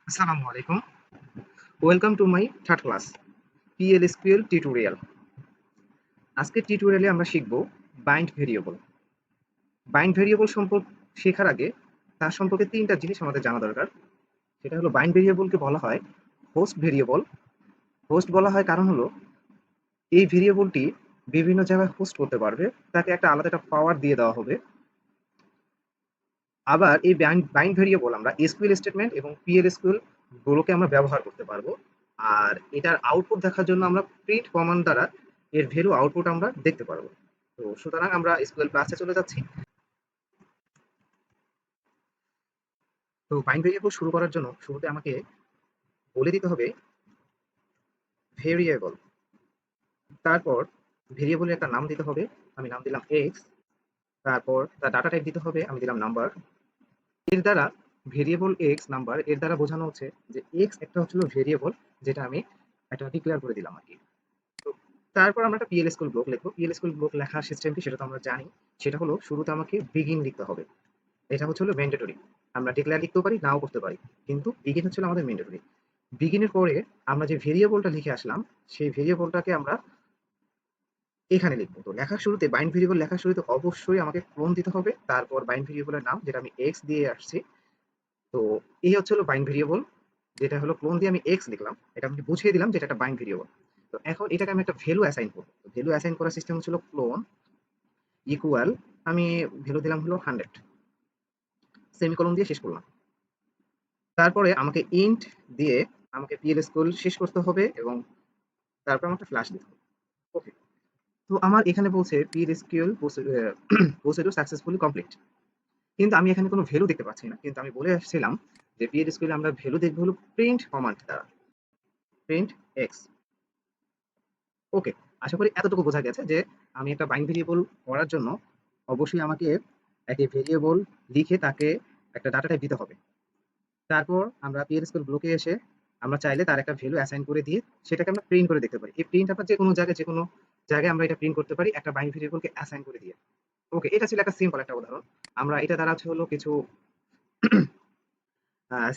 আসসালামু আলাইকুম। Welcome to my third class PLSQL tutorial. আজকের টিউটোরিয়ালে আমরা শিখব বাইন্ড ভেরিয়েবল। বাইন্ড ভেরিয়েবল শেখার আগে তার সম্পর্কে ৩ টা জিনিস আমাদের জানা দরকার। সেটা হলো বাইন্ড ভেরিয়েবলকে বলা হয় হোস্ট ভেরিয়েবল। হোস্ট বলা হয় কারণ হলো এই ভেরিয়েবলটি বিভিন্ন জায়গায় হোস্ট করতে পারবে। তাকে একটা আলাদা একটা পাওয়ার দিয়ে দেওয়া হবে। আবার এই বাইন্ড ভেরিয়েবল আমরা SQL স্টেটমেন্ট এবং PLSQL গুলোকে আমরা ব্যবহার করতে পারবো। আর এটার আউটপুট দেখার জন্য আমরা প্রিন্ট কমান্ড দ্বারা এর ভ্যালু আউটপুট আমরা দেখতে পারবো। তো সুতরাং আমরা SQL ক্লাসে চলে যাচ্ছি। তো বাইন্ড ভেরিয়েবল শুরু করার জন্য শুরুতে আমাকে বলে দিতে হবে ভেরিয়েবল। তারপর ভেরিয়েবলের একটা নাম দিতে হবে। আমি নাম দিলাম এক্স। তারপর তার ডাটা টাইপ দিতে হবে। আমি দিলাম নাম্বার। এর দ্বারা ভেরিয়েবল এক্স নাম্বার এর দ্বারা বোঝানো হচ্ছে যে এক্স একটা হচ্ছিল ভেরিয়েবল, যেটা আমি একটা ডিক্লেয়ার করে দিলাম আর কি। তো তারপর আমরা একটা PLSQL ব্লক লিখবো। PLSQL ব্লক লেখার সিস্টেম কি সেটা তো আমরা জানি। সেটা হলো শুরুতে আমাকে বিগিন লিখতে হবে। এটা হচ্ছে হলো ম্যান্ডেটরি। আমরা ডিক্লেয়ার লিখতেও পারি, নাও করতে পারি। কিন্তু বিগিন হচ্ছে হলো আমাদের ম্যান্ডেটরি। বিগিনের পরে আমরা যে ভেরিয়েবলটা লিখে আসলাম, সেই ভেরিয়েবলটাকে আমরা এখানে লিখবো। তো লেখার শুরুতে বাইন্ড ভেরিয়েবল লেখার শুরুতে অবশ্যই আমাকে ক্লোন দিতে হবে। তারপর বাইন্ড ভেরিয়েবলের নাম যেটা আমি এক্স দিয়ে আসছি। তো এই হচ্ছে হলো বাইন্ড ভেরিয়েবল, যেটা হলো ক্লোন দিয়ে আমি এক্স লিখলাম। এটা আমি বুঝিয়ে দিলাম যেটা একটা বাইন্ড ভেরিয়েবল। তো এখন এটাকে আমি একটা ভ্যালু অ্যাসাইন করব। ভ্যালু অ্যাসাইন করার সিস্টেম হচ্ছিল ক্লোন ইকুয়াল, আমি ভ্যালু দিলাম হলো 100, সেমিকোলন দিয়ে শেষ করলাম। তারপরে আমাকে ইন্ট দিয়ে আমাকে PLSQL শেষ করতে হবে এবং তারপর আমাকে ফ্ল্যাশ দিতে হবে। ওকে। তো আমার এখানে বলছে PLSQL প্রসিডিউর সাকসেসফুলি কমপ্লিট। কিন্তু আমি এখানে কোনো ভ্যালু দেখতে পাচ্ছি না। কিন্তু আমি বলে আসছিলাম যে PLSQL আমরা ভ্যালু দেখবো হলো প্রিন্ট কমান্ড দ্বারা। Print X. ওকে। আশা করি এতটুকু বোঝা গেছে যে আমি একটা বাইন্ড ভেরিয়েবল করার জন্য অবশ্যই আমাকে একটি ভেরিয়েবল লিখে তাকে একটা ডাটা টাইপ দিতে হবে। তারপর আমরা PLSQL ব্লকে এসে আমরা চাইলে তার একটা ভ্যালু অ্যাসাইন করে দিয়ে সেটাকে আমরা প্রিন্ট করে দেখতে পারি। এই প্রিন্ট আমরা যেকোনো জায়গায় আমরা এটা প্রিন্ট করতে পারি একটা বাইন্ড ভেরিয়েবলকে অ্যাসাইন করে দিয়ে। ওকে, এটা ছিল একটা সিম্পল একটা উদাহরণ। আমরা এটা দ্বারা হচ্ছে হলো কিছু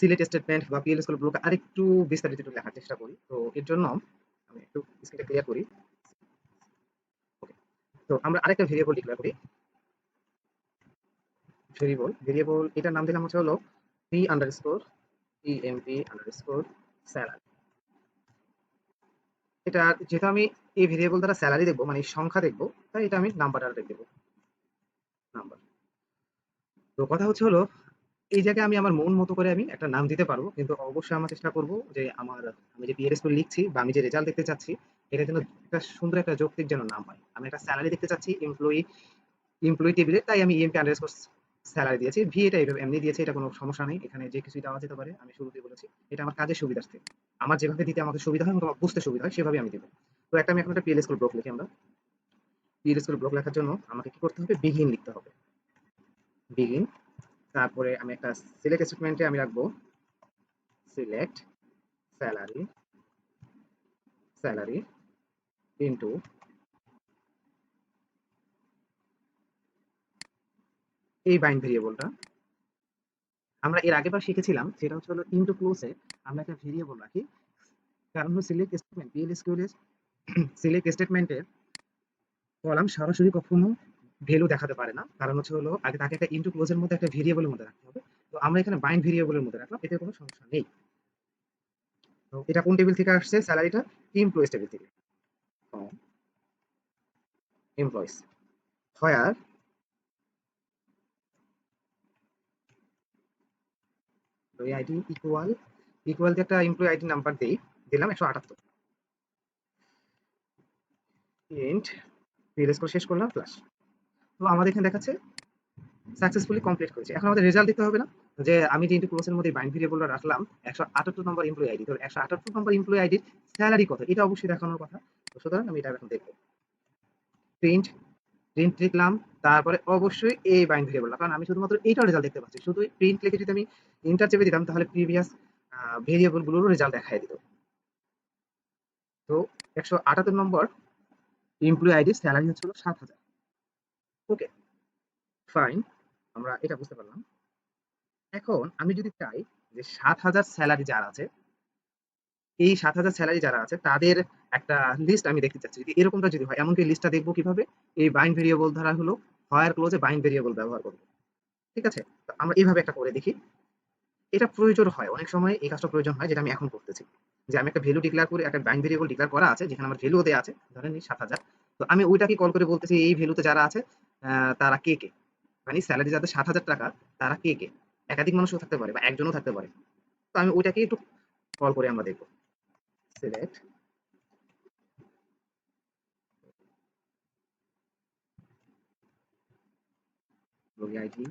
সিলেক্ট স্টেটমেন্ট বা PLSQL ব্লকে আরেকটু বিস্তারিত একটু লেখার চেষ্টা করি। তো এর জন্য আমি একটু স্ক্রিনটা ক্লিয়ার করি। ওকে। তো আমরা আরেকটা ভেরিয়েবল ডিক্লেয়ার করি। ভেরিয়েবল এটার নাম দিলাম হচ্ছে হলো p_emp_salary। এটা যেহেতু আমি এই ভেরিয়েবল দ্বারা স্যালারি দেখবো মানে সংখ্যা দেখবো, তাই এটা আমি নাম্বার দ্বারা দেবো। নাম্বার। তো কথা হচ্ছে হলো এই জায়গায় আমি আমার মন মতো করে আমি একটা নাম দিতে পারবো, কিন্তু অবশ্যই আমার চেষ্টা করব যে আমি যে PLSQL লিখছি বা আমি যে রেজাল্ট দেখতে চাচ্ছি, এটা যেন একটা সুন্দর একটা যৌক্তিক যেন নাম হয়। আমি একটা স্যালারি দেখতে চাচ্ছি এমপ্লয়ি টেবিলে, তাই আমি emp_underscore স্যালারি দিয়েছি। এটা এইভাবে এমনি দিয়েছি, এটা কোনো সমস্যা নেই। এখানে যে কিছুই দেওয়া যেতে পারে, আমি শুরুতেই বলেছি। এটা আমার কাজের সুবিধার্থে। আমার যেভাবে দিতে আমাকে সুবিধা হয় এবং তোমার বুঝতে সুবিধা হয় সেভাবে আমি দিব। তো আমি এখন একটা PLSQL ব্লক লিখি আমরা। PLSQL ব্লক লেখার জন্য আমাকে কি করতে হবে? বিগিন লিখতে হবে। বিগিন। তারপরে আমি একটা সিলেক্ট স্টেটমেন্টে আমি রাখবো সিলেক্ট স্যালারি স্যালারি ইনটু এই বাইন্ড ভেরিয়েবলটা আমরা এর আগেরবার শিখেছিলাম, সেটা হচ্ছে হলো ইনটু ক্লোজে আমরা একটা ভেরিয়েবল রাখি। কারণ হলো সিলেক্ট স্টেটমেন্ট PLSQL এর সিলেক্ট স্টেটমেন্টের কলাম সরাসরি কখনো ভ্যালু দেখাতে পারে না। কারণ হচ্ছে হলো আগে তাকে একটা ইনটু ক্লোজের মধ্যে একটা ভেরিয়েবলের মধ্যে রাখতে হবে। তো আমরা এখানে বাইন্ড ভেরিয়েবলের মধ্যে রাখলাম, এতে কোনো সমস্যা নেই। তো এটা কোন টেবিল থেকে আসছে? স্যালারিটা এমপ্লয়িজ টেবিল থেকে। এমপ্লয়িজ হোয়ার এমপ্লয়ি আইডি ইকুয়াল দিয়ে একটা এমপ্লয়ি আইডি নাম্বার দিলাম 178। ইন্ট PLSQL শেষ করলাম প্লাস। তো আমাদের এখানে দেখাচ্ছে সাকসেসফুলি কমপ্লিট করেছি। এখন আমাদের রেজাল্ট দিতে হবে না? যে আমি যে ইনটু ক্লোজের মধ্যে বাইন্ড ভেরিয়েবলটা রাখলাম 178 নম্বর এমপ্লয়ি আইডি। তো 178 নম্বর এমপ্লয়ি আইডির স্যালারি কত? এটা অবশ্যই দেখানোর কথা। তো সুতরাং আমি এটা এখন দেখব। প্রিন্ট প্রিন্ট লিখলাম, তারপরে অবশ্যই এই বাইন্ড ভেরিয়েবলটা, কারণ আমি শুধুমাত্র এইটার রেজাল্ট দেখতে পাচ্ছি। শুধু প্রিন্ট লিখে যদি আমি এন্টার চেপে দিতাম তাহলে প্রিভিয়াস ভেরিয়েবল গুলোরও রেজাল্ট দেখায় দিত। তো 178 নম্বর এমপ্লয়ি আইডির স্যালারি হচ্ছিল 7,000। ওকে, ফাইন। আমরা এটা বুঝতে পারলাম। এখন আমি যদি চাই যে ৭,০০০ স্যালারি যারা আছে, এই ৭,০০০ স্যালারি যারা আছে তাদের একটা লিস্ট আমি দেখতে চাচ্ছি। যদি এরকমটা যদি হয়, এমনকি লিস্টটা দেখবো কিভাবে? এই বাইন্ড ভেরিয়েবল দ্বারা হলো হোয়ার ক্লজে বাইন্ড ভেরিয়েবল ব্যবহার করব। ঠিক আছে? তো আমরা এভাবে একটা করে দেখি। এটা প্রয়োজন হয়। অনেক সময় এই কাজটা প্রয়োজন হয় যেটা আমি এখন করতেছি। যে আমি একটা ভ্যালু ডিক্লেয়ার করে একটা বাইন্ড ভেরিয়েবল ডিক্লেয়ার করা আছে যেখানে আমার ভ্যালুও দেয়া আছে। ধরেন এই ৭,০০০। তো আমি ওইটাকে কল করে বলতেছি এই ভ্যালুতে যারা আছে তারা কে, কে? মানে সেলারি যাদের ৳৭,০০০ তারা কে, কে? একাধিক মানুষও থাকতে পারে বা একজনও থাকতে পারে। তো আমি ওইটাকে একটু কল করে আমরা দেখব। সিলেক্ট লগি আইডি।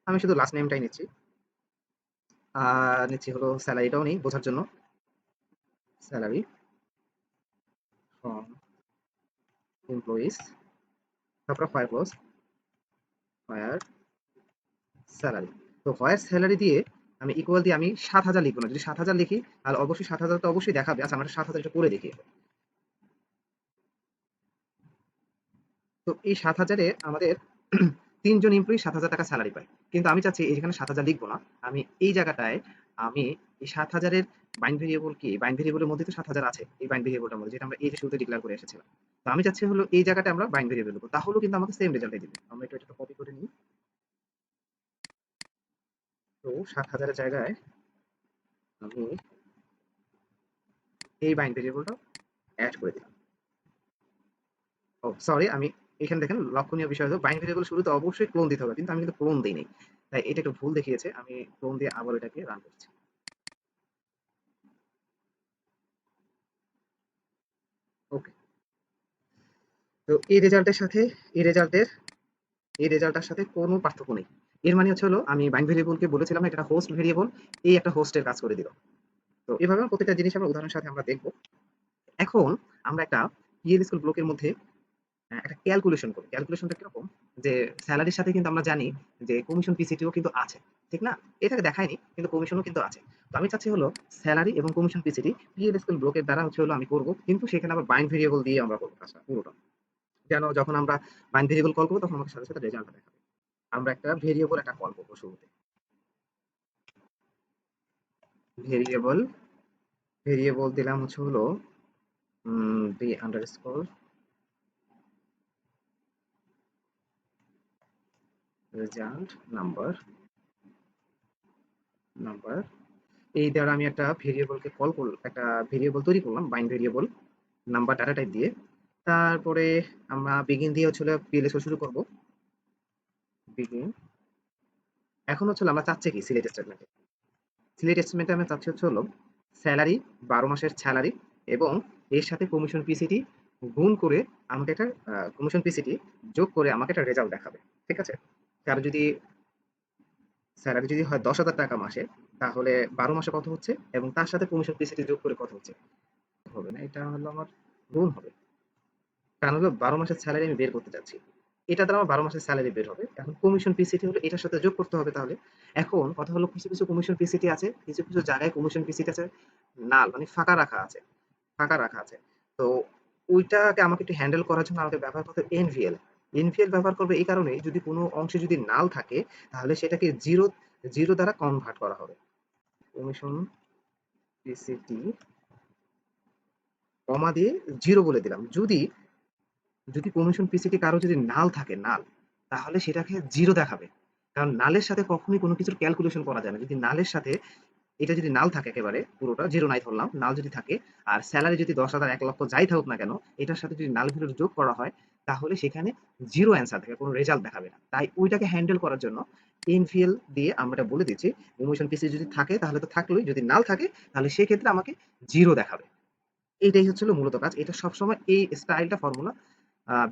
আমি শুধু লাস্ট নেমটাই নিচ্ছি। নিচ্ছি হলো সেলারিটাও নেই বোঝার জন্য। সেলারি ফ্রম এমপ্লয়িজ, তারপর হোয়ার ক্লজ, হোয়ার স্যালারি। তো হোয়ার স্যালারি দিয়ে আমি ইকুয়াল দিয়ে আমি ৭,০০০ লিখব না। যদি ৭,০০০ লিখি তাহলে অবশ্যই ৭,০০০ তো অবশ্যই দেখাবে। আচ্ছা আমরা ৭,০০০ টা করে দেখি। তো এই ৭,০০০ এ আমাদের ৩ জন এমপ্লয়ি ৳৭,০০০ স্যালারি পায়। কিন্তু আমি চাচ্ছি এখানে ৭,০০০ লিখব না। আমি এই জায়গাটায় আমি এই ৭,০০০ এর বাইন্ড ভেরিয়েবল কি? বাইন্ড ভেরিয়েবলের মধ্যেই তো ৭,০০০ আছে। এই বাইন্ড ভেরিয়েবলটার মধ্যে যেটা আমরা এই যে শুরুতে ডিক্লেয়ার করে এসেছিলাম। তো আমি চাচ্ছি হলো এই জায়গাটায় আমরা বাইন্ড ভেরিয়েবল দেব। তাহলেও কিন্তু আমাকে সেম রেজাল্টই দিবে। আমরা একটু এটা কপি করে নিই। তো ৭,০০০ এর জায়গায় আমি এই বাইন্ড ভেরিয়েবলটা এড করে দিলাম। ও সরি, আমি এখানে দেখেন লক্ষণীয় বিষয় হলো বাইন্ড ভেরিয়েবল শুরুতে অবশ্যই ক্লোন দিতে হবে। কিন্তু আমি কিন্তু ক্লোন দেইনি। তাই এটা একটু ভুল দেখিয়েছে। আমি ক্লোন দিয়ে আবার এটাকে রান করছি। ওকে। তো এই রেজাল্টের এই রেজাল্টটার সাথে কোনো পার্থক্য নেই। এর মানে হচ্ছে হলো আমি বাইন্ড ভেরিয়েবলকে বলেছিলাম এটা হোস্ট ভেরিয়েবল, এই একটা হোস্টের কাজ করে দিল। তো এভাবে প্রত্যেকটা জিনিস আমরা উদাহরণের সাথে আমরা দেখব। এখন আমরা একটা PL স্কুল ব্লকের মধ্যে একটা ক্যালকুলেশন করি। ক্যালকুলেশনটা কিরকম? যে সেলারির সাথে কিন্তু আমরা জানি যে কমিশন পিসিটিও কিন্তু আছে। ঠিক না? এটাকে দেখায়নি কিন্তু কমিশনও কিন্তু আছে। তো আমি চাচ্ছি হলো সেলারি এবং কমিশন পিসিটি PL/SQL ব্লকের দ্বারা হচ্ছে হলো আমি করব। কিন্তু সেখানে আবার বাইন্ড ভেরিয়েবল দিয়ে আমরা করব কাজটা পুরোটা। যেন যখন আমরা বাইন্ড ভেরিয়েবল কল করব তখন আমাকে সাথে, সাথে রেজাল্টটা দেখাবে। আমরা একটা ভেরিয়েবল একটা কল করব শুরুতে। ভেরিয়েবল, ভেরিয়েবল দিলাম হচ্ছে হলো the underscore result নাম্বার এই দ্বারা আমি একটা ভেরিয়েবলকে কল করলাম, একটা ভেরিয়েবল তৈরি করলাম bind variable number data type দিয়ে। তারপরে আমরা বিগিন দিয়ে হচ্ছে পিএলএসও শুরু করব। বিগিন এখন হচ্ছে হলো আমরা চাচ্ছি কি সিলেক্ট স্টেটমেন্টে, সিলেক্ট স্টেটমেন্টে আমরা চাচ্ছি হচ্ছে হলো স্যালারি ১২ মাসের স্যালারি এবং এর সাথে কমিশন পিসিটি গুণ করে আমাকে একটা কমিশন পিসিটি যোগ করে আমাকে একটা রেজাল্ট দেখাবে। ঠিক আছে? কারো যদি স্যালারি যদি হয় ৳১০,০০০ মাসে তাহলে ১২ মাসে কত হচ্ছে এবং তার সাথে কমিশন পিসিটি যোগ করে কত হচ্ছে? হবে না, এটা হলো আমার গুণ হবে। কারণ হলো ১২ মাসের স্যালারি আমি বের করতে চাচ্ছি। এটা দ্বারা আমার ১২ মাসের স্যালারি বের হবে। এখন কমিশন পিসিটি হলো এটার সাথে যোগ করতে হবে তাহলে। এখন কথা হলো কিছু, কিছু কমিশন পিসিটি আছে, কিছু, কিছু জায়গায় কমিশন পিসিটি আছে নাল মানে ফাঁকা রাখা আছে। ফাঁকা রাখা আছে। তো ওইটাকে আমাকে একটু হ্যান্ডেল করার জন্য আমাকে ব্যবহার করতে হবে এনভিএল। এনভিএল ব্যবহার করব এই কারণেই যদি কোনো অংশে যদি নাল থাকে তাহলে সেটাকে 0 দ্বারা কনভার্ট করা হবে। কমিশন পিসিটি কমা দিয়ে 0 বলে দিলাম। যদি যদি কমিশন পিসিটি কারো যদি নাল থাকে নাল তাহলে সেটাকে 0 দেখাবে। কারণ নালের সাথে কখনোই কোনো কিছুর ক্যালকুলেশন করা যায় না। যদি নালের সাথে এটা যদি নাল থাকে একেবারে পুরোটা 0 নাই ধরলাম, নাল যদি থাকে আর সেলারি যদি ১০,০০০ ১,০০,০০০ যাই থাকুক না কেন এটার সাথে যদি নাল ভ্যালু যোগ করা হয় তাহলে সেখানে 0 অ্যান্সার থাকে, কোনো রেজাল্ট দেখাবে না। তাই ওইটাকে হ্যান্ডেল করার জন্য ইনফিল দিয়ে আমরা এটা বলে দিচ্ছি কমিশন পিসি যদি থাকে তাহলে তো থাকলোই, যদি নাল থাকে তাহলে সেক্ষেত্রে আমাকে 0 দেখাবে। এইটাই হচ্ছিল মূলত কাজ। এটা সবসময় এই স্টাইলটা ফর্মুলা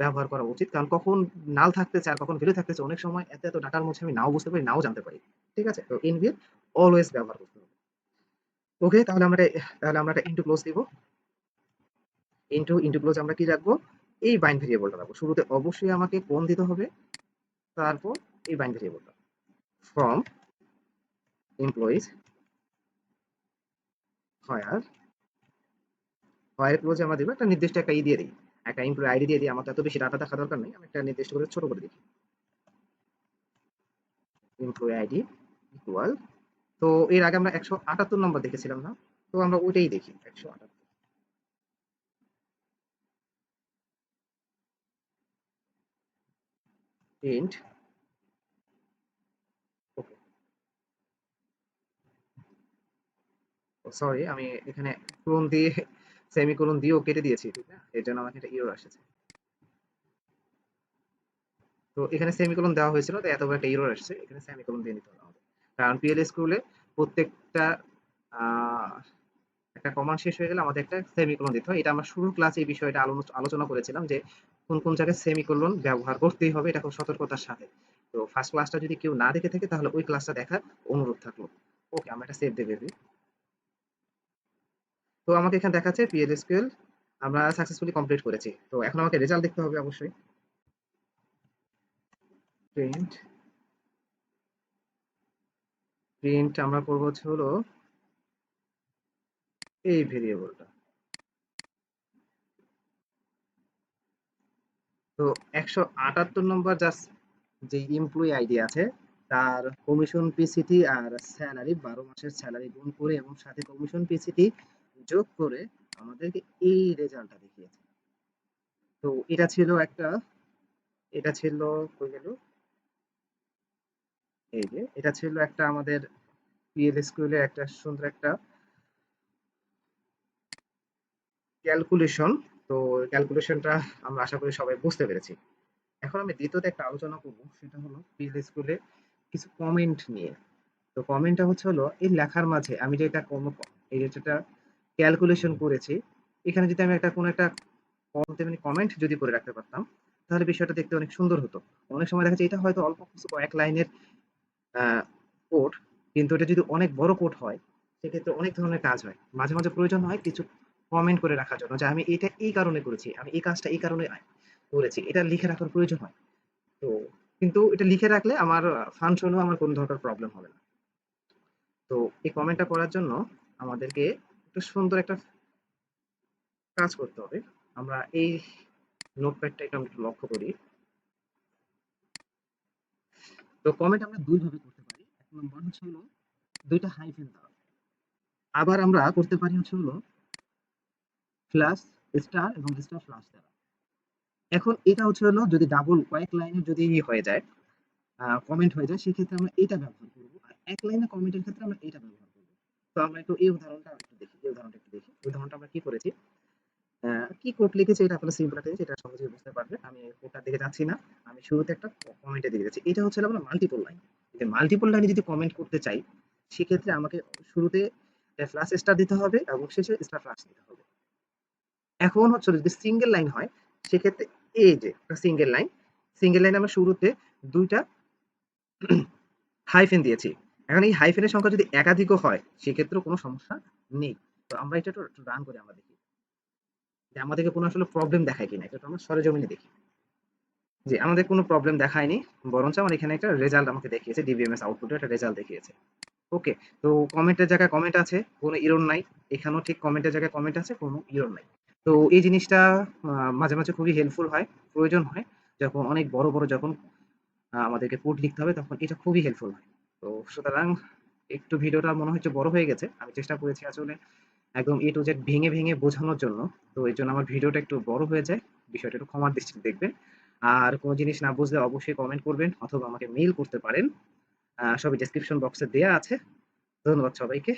ব্যবহার করা উচিত। কারণ কখন নাল থাকতেছে আর কখন ভ্যালু থাকতেছে অনেক সময় এত, এত ডাটার মধ্যে আমি নাও বুঝতে পারি, নাও জানতে পারি। ঠিক আছে? তো এনভিএল অলওয়েজ ব্যবহার করতে হবে। ওকে, তাহলে আমরা একটা ইনটু ক্লোজ দিব। ইনটু ক্লোজ আমরা কি রাখবো? এই বাইন্ড ভেরিয়েবলটা রাখবো। শুরুতে অবশ্যই আমাকে কোন দিতে হবে, তারপর এই বাইন্ড ভেরিয়েবলটা। ফ্রম এমপ্লয়িজ হোয়ার, হোয়ার ক্লোজে আমরা দিব একটা নির্দিষ্ট একটা দিয়ে দিই। একটা এমপ্লয়ি আইডি দিয়ে দিই। আমার তো এত বেশি ডাটা দেখা দরকার নেই। আমি একটা নির্দিষ্ট করে ছোট করে দিই। এমপ্লয়ি আইডি ইকুয়াল, তো এর আগে আমরা 178 নম্বর দেখেছিলাম না, তো আমরা ওইটাই দেখি 178 প্রিন্ট। ওকে, সরি আমি এখানে কোলন দিয়ে সেমিকোলন দিয়েও কেটে দিয়েছি, ঠিক না, এর জন্য আমাকে একটা এরর আসছে। তো এখানে সেমিকোলন দেওয়া হয়েছিল, তাই এত বড় একটা এরর আসছে, এখানে সেমিকোলন দিয়ে নিতে হবে। কারণ পিএল স্কুলে প্রত্যেকটা আহ, একটা কমান্ড শেষ হয়ে গেলে আমাদের একটা সেমিকোলন দিতে হয়। এটা আমরা শুরুর ক্লাসে এই বিষয়টা আলোচনা করেছিলাম যে কোন কোন জায়গায় সেমিকোলন ব্যবহার করতেই হবে, এটা খুব সতর্কতার সাথে। তো ফার্স্ট ক্লাসটা যদি কেউ না দেখে থাকে তাহলে ওই ক্লাসটা দেখার অনুরোধ থাকলো। ওকে, আমরা একটা সেভ দিয়ে দিই। তো আমাকে এখানে দেখাচ্ছে পিএল এসকিউএল আমরা সাকসেসফুলি কমপ্লিট করেছি। তো এখন আমাকে রেজাল্ট দেখতে হবে অবশ্যই। প্রিন্ট, প্রিন্ট আমরা করবো হচ্ছে হলো এই ভেরিয়েবলটা। তো 178 নম্বর জাস্ট যে এমপ্লয়ি আইডি আছে তার কমিশন পিসিটি আর স্যালারি 12 মাসের স্যালারি গুণ করে এবং সাথে কমিশন পিসিটি যোগ করে আমাদেরকে এই রেজাল্টটা দেখিয়েছে। তো এটা ছিল একটা, এটা ছিল কই গেল, এই যে এটা ছিল একটা আমাদের পিএল স্কুলের একটা সুন্দর একটা ক্যালকুলেশন। তো ক্যালকুলেশনটা আমরা আশা করি সবাই বুঝতে পেরেছি। এখন আমি দ্বিতীয়ত একটা আলোচনা করব, সেটা হলো পিএল স্কুলে কিছু কমেন্ট নিয়ে। তো কমেন্টটা হচ্ছে হলো এই লেখার মাঝে আমি যে এটা কোনো এই যেটা ক্যালকুলেশন করেছি, এখানে যদি আমি একটা কোনো একটা তেমনি কমেন্ট যদি করে রাখতে পারতাম তাহলে বিষয়টা দেখতে অনেক সুন্দর হতো। অনেক সময় দেখা যায় এটা হয়তো অল্প কিছু কয়েক লাইনের কোড, কিন্তু এটা যদি অনেক বড় কোড হয় সেক্ষেত্রে অনেক ধরনের কাজ হয়। মাঝে মাঝে প্রয়োজন হয় কিছু কমেন্ট করে রাখার জন্য যে আমি এটা এই কারণে করেছি, আমি এই কাজটা এই কারণে করেছি, এটা লিখে রাখার প্রয়োজন হয়। তো কিন্তু এটা লিখে রাখলে আমার ফাংশনেও আমার কোনো ধরনের প্রবলেম হবে না। তো এই কমেন্টটা করার জন্য আমাদেরকে একটু সুন্দর একটা কাজ করতে হবে। আমরা এই নোটপ্যাডটা একটু আমরা একটু লক্ষ্য করি। তো কমেন্ট আমরা দুই ভাবে করতে পারি। এক নম্বর হচ্ছে হলো দুইটা হাইফেন দ্বারা। আবার আমরা করতে পারি হচ্ছে হলো ফ্ল্যাশ স্টার এবং স্টার ফ্ল্যাশ দ্বারা। এখন এটা হচ্ছে হলো যদি ডাবল কয়েক লাইনের যদি হয়ে যায়, কমেন্ট হয়ে যায়, সেক্ষেত্রে আমরা এটা ব্যবহার করব। আর এক লাইনে কমেন্টের ক্ষেত্রে আমরা এটা ব্যবহার করব। তো আমরা একটু এই উদাহরণটা একটু দেখি। এই উদাহরণটা একটু দেখি। উদাহরণটা আমরা কি করেছি? কি কোড লিখেছি এটা আপনারা সিম্পল একটা জিনিস, এটা সহজেই বুঝতে পারবেন। আমি কোডটার দিকে যাচ্ছি না। আমি শুরুতে একটা কমেন্টের দিকে যাচ্ছি। এটা হচ্ছে আমরা মাল্টিপল লাইন। এই মাল্টিপল লাইনে যদি কমেন্ট করতে চাই, সেক্ষেত্রে আমাকে শুরুতে ফ্লাশ স্টার দিতে হবে এবং শেষে স্টার ফ্লাশ দিতে হবে। এখন হচ্ছে যদি সিঙ্গেল লাইন হয়, সেক্ষেত্রে এই যে সিঙ্গেল লাইন, সিঙ্গেল লাইনে আমরা শুরুতে ২ টা হাইফেন দিয়েছি। এখন এই হাইফেনের সংখ্যা যদি একাধিকও হয়, সেক্ষেত্রেও কোনো সমস্যা নেই। তো আমরা এটা একটু রান করে আমরা দেখি যে আমাদেরকে কোনো আসলে প্রবলেম দেখায় কিনা। এটা একটু আমরা সরেজমিনে দেখি। জি, আমাদের কোনো প্রবলেম দেখায়নি। বরঞ্চ আমার এখানে একটা রেজাল্ট আমাকে দেখিয়েছে। ডিবিএমএস আউটপুটে একটা রেজাল্ট দেখিয়েছে। ওকে। তো কমেন্টের জায়গায় কমেন্ট আছে, কোনো এরর নাই। এখানেও ঠিক কমেন্টের জায়গায় কমেন্ট আছে, কোনো এরর নাই। তো এই জিনিসটা মাঝে মাঝে খুবই হেল্পফুল হয়, প্রয়োজন হয়। যখন অনেক বড় বড় যখন আমাদেরকে কোড লিখতে হবে তখন এটা খুবই হেল্পফুল হয়। তো সুতরাং একটু ভিডিওটা মনে হচ্ছে বড় হয়ে গেছে। আমি চেষ্টা করেছি আসলে একদম A to Z ভেঙে ভেঙে বোঝানোর জন্য। তো এর জন্য আমার ভিডিওটা একটু বড় হয়ে যায়। বিষয়টা একটু ক্ষমার দৃষ্টিতে দেখবেন। আর কোনো জিনিস না বুঝলে অবশ্যই কমেন্ট করবেন অথবা আমাকে মেইল করতে পারেন। সবই ডেসক্রিপশন বক্সে দেয়া আছে। ধন্যবাদ সবাইকে।